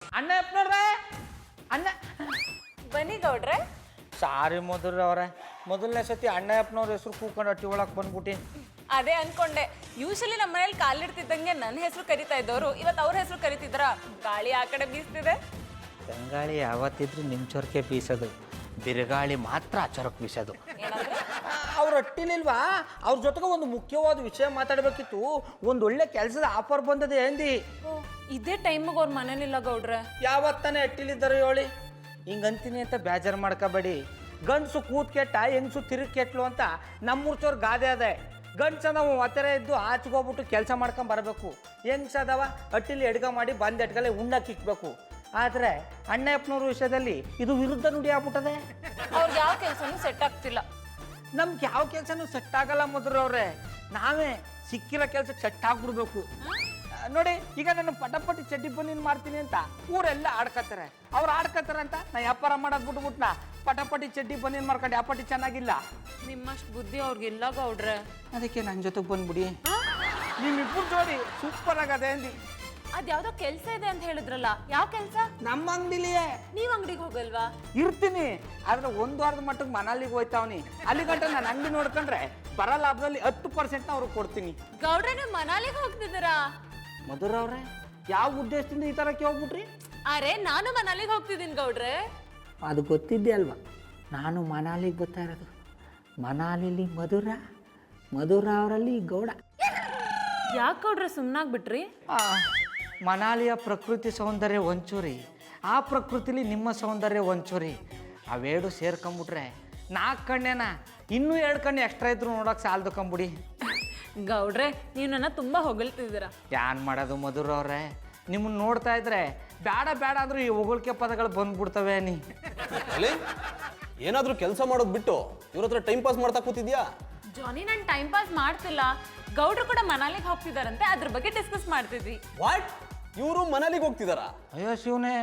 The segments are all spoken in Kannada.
ಅಣ್ಣ ನೋಡ್ರೆ ಅಣ್ಣ ಬನ್ನಿ ಗೌಡ್ರೆ. ಸಾರಿ ಮಧುರವ್ರೆ, ಮೊದಲನೇ ಸತಿ ಅಣ್ಣಯ್ಯಪ್ಪನವ್ರ ಹೆಸರು ಕೂಕೊಂಡು ಅಟ್ಟಿ ಒಳಗೆ ಬಂದ್ಬಿಟ್ಟು. ಅದೇ ಅನ್ಕೊಂಡೆ. ಯೂಶಲಿ ನಮ್ಮ ಮನೇಲಿ ಕಾಲಿಡ್ತಿದ್ದಂಗೆ ನನ್ನ ಹೆಸರು ಕರಿತಾ ಇದ್ದವರು ಇವತ್ತು ಅವ್ರ ಹೆಸರು ಕರಿತಿದ್ರ. ಗಾಳಿ ಆ ಕಡೆ ಬೀಸ್ತಿದೆ. ಗಂಗಾಳಿ ಯಾವತ್ತಿದ್ರು ನಿಮ್ಮ ಚೊರಕೆ ಬೀಸೋದು, ಬಿರುಗಾಳಿ ಮಾತ್ರ ಆ ಚೊರಕ್ಕೆ ಬೀಸೋದು. ಅವ್ರು ಅಟ್ಟಿಲಿಲ್ವಾ, ಅವ್ರ ಜೊತೆಗೆ ಒಂದು ಮುಖ್ಯವಾದ ವಿಷಯ ಮಾತಾಡಬೇಕಿತ್ತು. ಒಂದು ಒಳ್ಳೆ ಕೆಲಸದ ಆಫರ್ ಬಂದದೆ ಅಂದಿ. ಇದೇ ಟೈಮಿಗೆ ಅವ್ರ ಮನೇಲಿಲ್ಲ ಗೌಡ್ರೆ. ಯಾವತ್ತಾನೆ ಅಟ್ಟಿಲಿದ್ದಾರೆ ಹೇಳಿ. ಹಿಂಗಂತೀನಿ ಅಂತ ಬೇಜಾರು ಮಾಡ್ಕೋಬೇಡಿ. ಗಂಡಸು ಕೂತ್ ಕೆಟ್ಟ ಹೆಂಗಸು ತಿರುಗಿ ಕೆಟ್ಲು ಅಂತ ನಮ್ಮೂರ್ಚೋರ್ ಗಾದೆ ಅದೇ. ಗಂಡಸ ನಾವು ಒತ್ತರ ಇದ್ದು ಆಚೆಗೆ ಹೋಗ್ಬಿಟ್ಟು ಕೆಲಸ ಮಾಡ್ಕೊಂಡು ಬರಬೇಕು. ಹೆಂಗಸದವ ಅಟ್ಟಿಲಿ ಎಡ್ಗ ಮಾಡಿ ಬಂದು ಎಡ್ಗಲೆ ಉಣ್ಣಕ್ಕೆ ಇಕ್ಬೇಕು. ಆದರೆ ಅಣ್ಣಯ್ಯಪ್ಪನವ್ರ ವಿಷಯದಲ್ಲಿ ಇದು ವಿರುದ್ಧ ನುಡಿ ಆಗ್ಬಿಟ್ಟದೆ. ಅವ್ರಿಗೆ ಯಾವ ಕೆಲಸನೂ ಸೆಟ್ ಆಗ್ತಿಲ್ಲ. ನಮ್ಗೆ ಯಾವ ಕೆಲಸನೂ ಸೆಟ್ ಆಗಲ್ಲ ಮಧುರವ್ರೆ. ನಾವೇ ಸಿಕ್ಕಿರೋ ಕೆಲ್ಸಕ್ಕೆ ಸೆಟ್ ಆಗ್ಬಿಡ್ಬೇಕು. ನೋಡಿ, ಈಗ ನಾನು ಪಟಪಟಿ ಚಡ್ಡಿ ಬನ್ನಿನ್ ಮಾಡ್ತೀನಿ ಅಂತ ಊರೆಲ್ಲ ಆಡ್ಕತ್ತಾರೆ. ಅವ್ರು ಆಡ್ಕತ್ತಾರೆ ಅಂತ ನಾ ವ್ಯಾಪಾರ ಮಾಡೋದು ಬಿಟ್ಬಿಟ್ನ ಪಟಪಟಿ ಚಡ್ಡಿ ಬನ್ನಿನ್ ಮಾಡ್ಕೊಂಡು ವ್ಯಾಪಾಟಿ ಚೆನ್ನಾಗಿಲ್ಲ. ನಿಮ್ಮಷ್ಟು ಬುದ್ಧಿ ಅವ್ರಿಗಿಲ್ಲ ಗೌಡ್ರೆ. ಅದಕ್ಕೆ ನನ್ನ ಜೊತೆಗೆ ಬಂದ್ಬಿಡಿ. ನಿಮ್ಮಿಬ್ಬರು ಜೋಡಿ ಸೂಪರ್ ಆಗದೆ ಅಂದಿ. ಅದ್ಯಾವ್ದೋ ಕೆಲ್ಸ ಇದೆ ಅಂತ ಹೇಳಿದ್ರಲ್ಲ, ಯಾವ ಕೆಲ್ಸ? ನಮ್ಮ ಅಂಗಡಿಲಿಯೇ. ನೀವ್ ಅಂಗಡಿಗೆ ಹೋಗಲ್ವಾ? ಇರ್ತೀನಿ, ಆದ್ರೆ ಒಂದು ವಾರದ ಮಟ್ಟಿಗೆ ಮನಾಲಿಗೆ ಹೋಯ್ತಾವನಿ. ಅಲ್ಲಿ ಗಂಟ ನಾನು ಅಂಗಡಿ ನೋಡ್ಕೊಂಡ್ರೆ ಬರೋ ಲಾಭದಲ್ಲಿ 10% ಅವ್ರಿಗೆ ಕೊಡ್ತೀನಿ. ಗೌಡ್ರೆ, ನೀವು ಮನಾಲಿಗೆ ಹೋಗ್ತಿದ್ದೀರಾ? ಮಧುರವ್ರೆ, ಯಾವ ಉದ್ದೇಶದಿಂದ ಈ ಥರಕ್ಕೆ ಹೋಗ್ಬಿಟ್ರಿ? ಅರೆ, ನಾನು ಮನಾಲಿಗೆ ಹೋಗ್ತಿದ್ದೀನಿ ಗೌಡ್ರೆ. ಅದು ಗೊತ್ತಿದ್ದೆ ಅಲ್ವಾ, ನಾನು ಮನಾಲಿಗೆ ಬರ್ತಾ ಇರೋದು. ಮನಾಲಿಲಿ ಮಧುರ, ಮಧುರ ಅವರಲ್ಲಿ ಗೌಡ. ಯಾಕೆ ಗೌಡ್ರೆ ಸುಮ್ಮನಾಗ್ಬಿಟ್ರಿ? ಮನಾಲಿಯ ಪ್ರಕೃತಿ ಸೌಂದರ್ಯ ಒಂಚೂರಿ, ಆ ಪ್ರಕೃತಿಲಿ ನಿಮ್ಮ ಸೌಂದರ್ಯ ಒಂಚೂರಿ. ಅವೇಡು ಸೇರ್ಕೊಂಬಿಟ್ರೆ 4 ಕಣ್ಣೇನ, ಇನ್ನೂ 2 ಕಣ್ಣು ಎಕ್ಸ್ಟ್ರಾ ಇದ್ರು ನೋಡೋಕೆ ಸಾಲದು ಕಂಬಿಡಿ. ಗೌಡ್ರೆ, ನೀವು ನನ್ನ ತುಂಬ ಹೊಗಳ್ತಿದ್ದೀರಾ. ಏನ್ ಮಾಡೋದು ಮಧುರವ್ರೆ, ನಿಮ್ಮನ್ನ ನೋಡ್ತಾ ಇದ್ರೆ ಬೇಡ ಬೇಡ ಅಂದ್ರೂ ಈ ಹೊಗಳಿಕೆ ಪದಗಳು ಬಂದ್ಬಿಡ್ತವೆ. ಏನಾದ್ರೂ ಕೆಲಸ ಮಾಡೋದು ಬಿಟ್ಟು ಇವ್ರ ಹತ್ರ ಟೈಮ್ ಪಾಸ್ ಮಾಡ್ತಾ ಕೂತಿದ್ಯಾ? ಜಾನಿ, ನಾನು ಟೈಮ್ ಪಾಸ್ ಮಾಡ್ತಿಲ್ಲ. ಗೌಡ್ರು ಕೂಡ ಮನಾಲಿಗೆ ಹೋಗ್ತಿದಾರಂತೆ, ಅದ್ರ ಬಗ್ಗೆ ಡಿಸ್ಕಸ್ ಮಾಡ್ತಿದ್ವಿ. ವಾಟ್, ಇವರು ಮನಾಲಿಗೆ ಹೋಗ್ತಿದಾರಾ? ಅಯ್ಯೋ ಶಿವನೇ,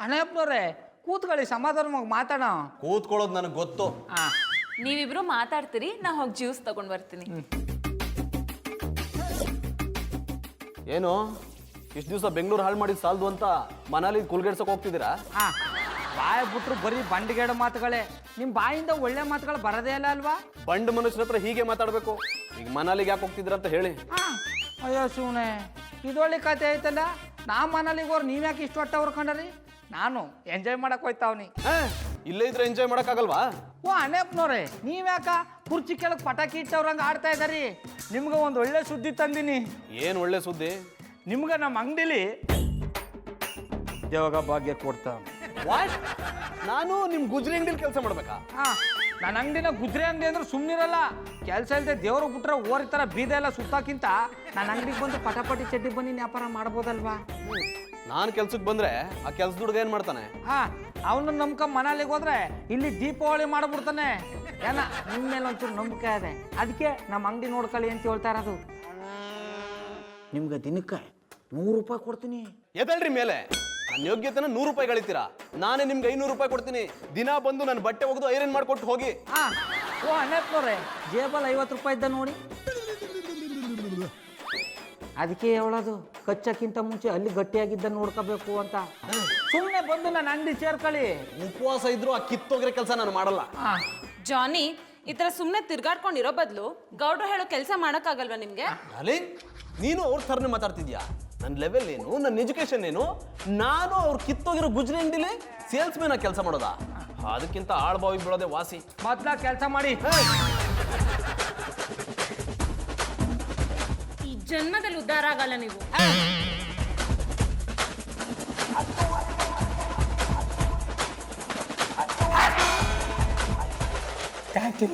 ಅಣ್ಣಪ್ಪನವ್ರೆ ಕೂತ್ಕೊಳ್ಳಿ, ಸಮಾಧಾನವಾಗಿ ಮಾತಾಡೋ. ಕೂತ್ಕೊಳ್ಳೋದು ನನಗೆ ಗೊತ್ತು. ನೀವಿಬ್ರು ಮಾತಾಡ್ತೀರಿ, ನಾ ಹೋಗಿ ಜ್ಯೂಸ್ ತಗೊಂಡ್ ಬರ್ತೀನಿ. ಏನು ಇಷ್ಟು ದಿವಸ ಬೆಂಗಳೂರು ಹಾಳು ಮಾಡಿದ್ ಸಾಲದು ಅಂತ ಮನಾಲಿ ಕುಲ್ಗೆಡ್ಸಕ್ ಹೋಗ್ತಿದ್ದೀರಾ? ಬಾಯ್ ಬಿಟ್ರು ಬರೀ ಬಂಡಿಗೇಡ ಮಾತುಗಳೇ. ನಿಮ್ಮ ಬಾಯಿಂದ ಒಳ್ಳೆ ಮಾತುಗಳು ಬರೋದೇ ಇಲ್ಲ ಅಲ್ವಾ? ಬಂಡ್ ಮನುಷ್ಯರ ಹತ್ರ ಹೀಗೆ ಮಾತಾಡ್ಬೇಕು. ಈಗ ಮನಾಲಿಗೆ ಯಾಕೆ ಹೋಗ್ತಿದ್ದೀರ ಅಂತ ಹೇಳಿ. ಅಯ್ಯೋ ಶಿವನೇ, ಇದೊಳ್ಳೆ ಕತೆ ಆಯ್ತಲ್ಲ. ನಾ ಮನಾಲಿಗೆ ಹೋರ್ ನೀವ್ ಯಾಕೆ ಇಷ್ಟು ಹೊಟ್ಟೆ ಹೊರ್ಕೊಂಡ್ರಿ? ನಾನು ಎಂಜಾಯ್ ಮಾಡಕ್ ಹೋಯ್ತಾವ್ನಿ. ಇಲ್ಲೇ ಇದ್ರೆ ಎಂಜಾಯ್ ಮಾಡಕ್ಕಾಗಲ್ವಾ? ಓ ಅಣ್ಣಪ್ಪನವ್ರೆ, ನೀವ್ಯಾಕ ಕುರ್ಚಿ ಕೆಳಗೆ ಪಟಾಕಿ ಇಟ್ಟವ್ರಂಗೆ ಆಡ್ತಾ ಇದ್ದಾರಿ? ನಿಮ್ಗೆ ಒಂದು ಒಳ್ಳೆ ಸುದ್ದಿ ತಂದಿನಿ. ಏನು ಒಳ್ಳೆ ಸುದ್ದಿ? ನಿಮ್ಗೆ ನಮ್ಮ ಅಂಗಡಿಲಿ ದೇವಾಗ ಭಾಗ್ಯ ಕೊಡ್ತಾವ. ವಾಟ್, ನಾನು ನಿಮ್ ಗುಜ್ರಿ ಅಂಗಡಿಲಿ ಕೆಲಸ ಮಾಡ್ಬೇಕಾ? ನನ್ನ ಅಂಗಡಿನ ಗುಜ್ರಿ ಅಂಗಡಿ ಅಂದ್ರೆ ಸುಮ್ಮನಿರಲ್ಲ. ಕೆಲಸ ಇಲ್ಲದೆ ದೇವ್ರು ಬಿಟ್ರೆ ಓರಿ ಥರ ಬೀದ ಎಲ್ಲ ಸುತ್ತಾಕಿಂತ ನನ್ನ ಅಂಗಡಿಗೆ ಬಂದು ಪಟಾಪಟಿ ಚಡ್ಡಿ ಬನ್ನಿ ವ್ಯಾಪಾರ ಮಾಡ್ಬೋದಲ್ವಾ? ನಾನು ಕೆಲ್ಸಕ್ಕೆ ಬಂದ್ರೆ ಆ ಕೆಲ್ಸದ ಹುಡುಗ ಏನ್ ಮಾಡ್ತಾನೆ? ಅವನು ನಂಬ್ಕೊಂಡ್ ಮನಾಲಿಗೆ ಹೋದ್ರೆ ಇಲ್ಲಿ ದೀಪಾವಳಿ ಮಾಡ್ಬಿಡ್ತಾನೆ. ಏನ ನಿಮ್ಮ ಮೇಲೆ ಒಂಚೂರು ನಂಬಿಕೆ ಇದೆ, ಅದಕ್ಕೆ ನಮ್ಮ ಅಂಗಡಿ ನೋಡ್ಕೊಳ್ಳಿ ಅಂತ ಹೇಳ್ತಾ ಇರೋದು. ನಿಮ್ಗೆ ದಿನಕ್ಕೆ 100 ರೂಪಾಯಿ ಕೊಡ್ತೀನಿ. ಎದಳ್ರಿ ಮೇಲೆ, ನನ್ನ ಯೋಗ್ಯತೆನ 100 ರೂಪಾಯಿ ಗಳಿತೀರಾ? ನಾನೇ ನಿಮ್ಗೆ 500 ರೂಪಾಯಿ ಕೊಡ್ತೀನಿ. ದಿನ ಬಂದು ನನ್ನ ಬಟ್ಟೆ ಒಗೆದು ಐರನ್ ಮಾಡ್ಕೊಟ್ಟು ಹೋಗಿ. ಓ ಅಣ್ಣಪ್ಪನವ್ರೆ, ಜೇಬಲ್ಲಿ 50 ರೂಪಾಯಿ ಇದ್ದ ನೋಡಿ. ಅದಕ್ಕೆ ಹೇಳೋದು, ಕಚ್ಚಕ್ಕಿಂತ ಮುಂಚೆ ಅಲ್ಲಿ ಗಟ್ಟಿಯಾಗಿದ್ದ ನೋಡ್ಕೋಬೇಕು ಅಂತ. ಸುಮ್ಮನೆ ಬಂದು ನನ್ನ ಅಂಗಡಿ ಸೇರ್ಕೊಳ್ಳಿ. ಉಪವಾಸ ಇದ್ರು ಆ ಕಿತ್ತೋಗ್ರೆ ಕೆಲಸ ನಾನು ಮಾಡಲ್ಲ. ಜಾನಿ, ಈ ತರ ಸುಮ್ಮನೆ ತಿರ್ಗಾಡ್ಕೊಂಡಿರೋ ಬದಲು ಗೌಡ್ರು ಹೇಳೋ ಕೆಲಸ ಮಾಡಕ್ಕಾಗಲ್ವಾ ನಿಮ್ಗೆ? ಅಲಿ, ನೀನು ಅವ್ರ ಥರನೇ ಮಾತಾಡ್ತಿದ್ಯಾ? ನನ್ನ ಲೆವೆಲ್ ಏನು, ನನ್ನ ಎಜುಕೇಶನ್ ಏನು? ನಾನು ಅವ್ರು ಕಿತ್ತೋಗಿರೋ ಗುಜ್ರಿ ಅಂಗಡಿಲಿ ಸೇಲ್ಸ್ ಮ್ಯಾನ್ ಕೆಲಸ ಮಾಡೋದಾ? ಅದಕ್ಕಿಂತ ಆಳ್ಬಾವಿಗೆ ಬೀಳೋದೆ ವಾಸಿ. ಮೊದ್ಲ ಕೆಲಸ ಮಾಡಿ. ಈ ಜನ್ಮದಲ್ಲಿ ಉದ್ಧಾರ ಆಗಲ್ಲ ನೀವು. Thank you.